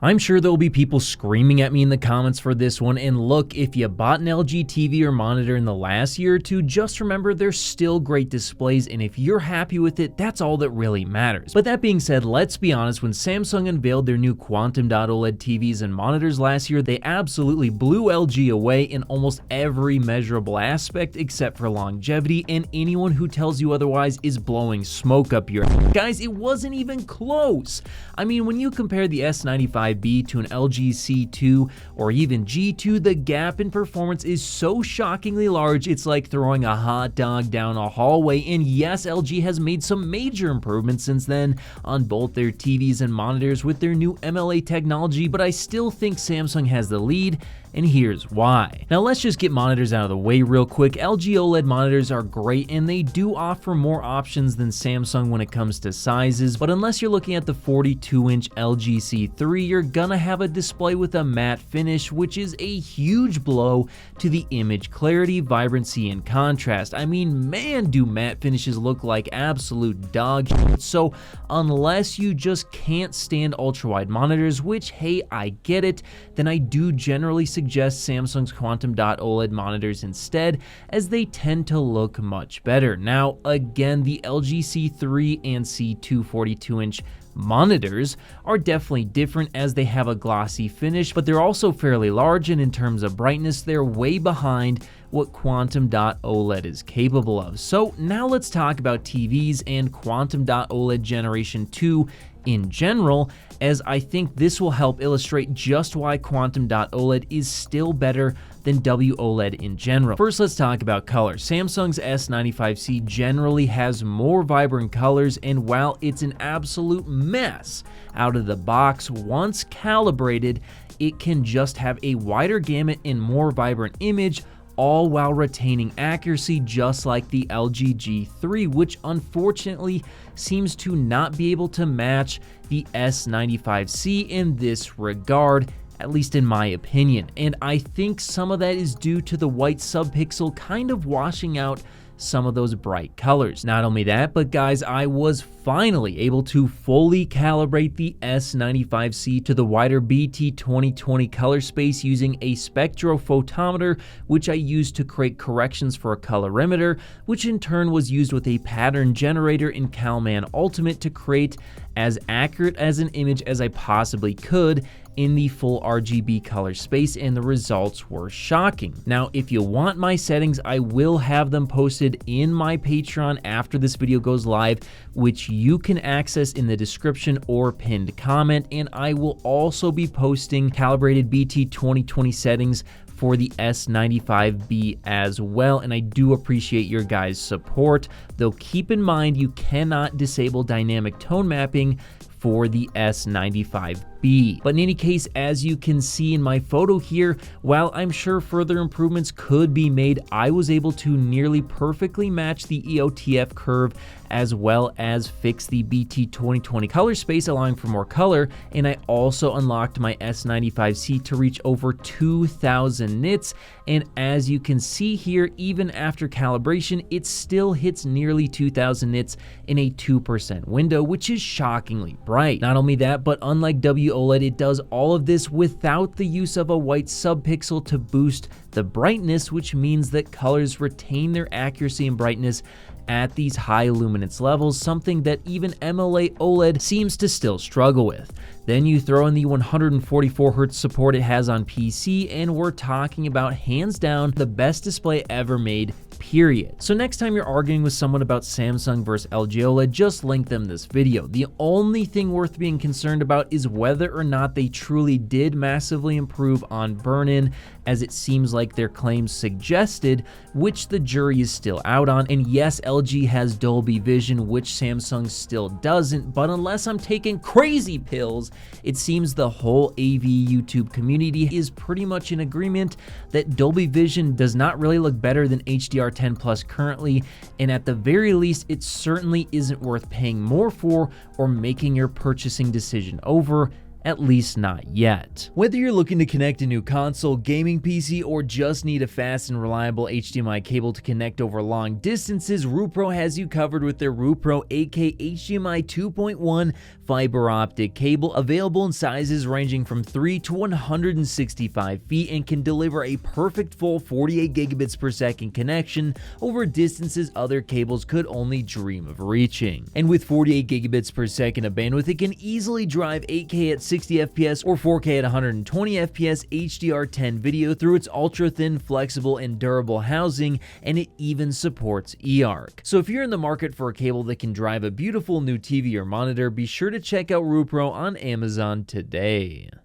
I'm sure there will be people screaming at me in the comments for this one, and look, if you bought an LG TV or monitor in the last year or two, just remember they're still great displays, and if you're happy with it, that's all that really matters. But that being said, let's be honest, when Samsung unveiled their new quantum dot OLED TVs and monitors last year, they absolutely blew LG away in almost every measurable aspect except for longevity, and anyone who tells you otherwise is blowing smoke up your ass. Guys, it wasn't even close. I mean, when you compare the S95B to an LG C2 or even G2, the gap in performance is so shockingly large, it's like throwing a hot dog down a hallway. And yes, LG has made some major improvements since then on both their TVs and monitors with their new MLA technology, but I still think Samsung has the lead, and here's why. Now let's just get monitors out of the way real quick. LG OLED monitors are great and they do offer more options than Samsung when it comes to sizes, but unless you're looking at the 42-inch LG C3, you're gonna have a display with a matte finish, which is a huge blow to the image clarity, vibrancy, and contrast. I mean, man, do matte finishes look like absolute dog shit. So unless you just can't stand ultra-wide monitors, which hey, I get it, then I do generally suggest Samsung's quantum dot OLED monitors instead, as they tend to look much better. Now again, the LG C3 and C2 42-inch monitors are definitely different as they have a glossy finish, but they're also fairly large, and in terms of brightness, they're way behind what quantum dot OLED is capable of. So now let's talk about TVs and quantum dot OLED Generation 2 in general, as I think this will help illustrate just why quantum dot OLED is still better than WOLED in general. First, let's talk about color. Samsung's S95C generally has more vibrant colors, and while it's an absolute mess out of the box, once calibrated, it can just have a wider gamut and more vibrant image, all while retaining accuracy just like the LG G3, which unfortunately seems to not be able to match the S95C in this regard, at least in my opinion. And I think some of that is due to the white subpixel kind of washing out some of those bright colors. Not only that, but guys, I was finally able to fully calibrate the S95C to the wider BT 2020 color space using a spectrophotometer, which I used to create corrections for a colorimeter, which in turn was used with a pattern generator in CalMan Ultimate to create as accurate as an image as I possibly could in the full RGB color space, and the results were shocking. Now, if you want my settings, I will have them posted in my Patreon after this video goes live, which you can access in the description or pinned comment, and I will also be posting calibrated BT 2020 settings for the S95B as well, and I do appreciate your guys' support, though keep in mind you cannot disable dynamic tone mapping for the S95B. But in any case, as you can see in my photo here, while I'm sure further improvements could be made, I was able to nearly perfectly match the EOTF curve as well as fix the BT 2020 color space, allowing for more color, and I also unlocked my S95C to reach over 2000 nits, and as you can see here, even after calibration, it still hits nearly 2000 nits in a 2% window, which is shockingly bright. Not only that, but unlike WOLED, it does all of this without the use of a white subpixel to boost the brightness, which means that colors retain their accuracy and brightness at these high luminance levels, something that even MLA OLED seems to still struggle with. Then you throw in the 144Hz support it has on PC, and we're talking about hands down the best display ever made, period. So next time you're arguing with someone about Samsung versus LG OLED, just link them this video. The only thing worth being concerned about is whether or not they truly did massively improve on burn-in, as it seems like their claims suggested, which the jury is still out on. And yes, LG has Dolby Vision, which Samsung still doesn't, but unless I'm taking crazy pills, it seems the whole AV YouTube community is pretty much in agreement that Dolby Vision does not really look better than HDR10 Plus currently, and at the very least, it certainly isn't worth paying more for or making your purchasing decision over. At least not yet. Whether you're looking to connect a new console, gaming PC, or just need a fast and reliable HDMI cable to connect over long distances, RuPro has you covered with their RuPro 8K HDMI 2.1 fiber optic cable available in sizes ranging from 3 to 165 feet and can deliver a perfect full 48 gigabits per second connection over distances other cables could only dream of reaching. And with 48 gigabits per second of bandwidth, it can easily drive 8K at 60 FPS or 4K at 120 FPS HDR10 video through its ultra-thin, flexible, and durable housing, and it even supports eARC. So if you're in the market for a cable that can drive a beautiful new TV or monitor, be sure to check out RuPro on Amazon today.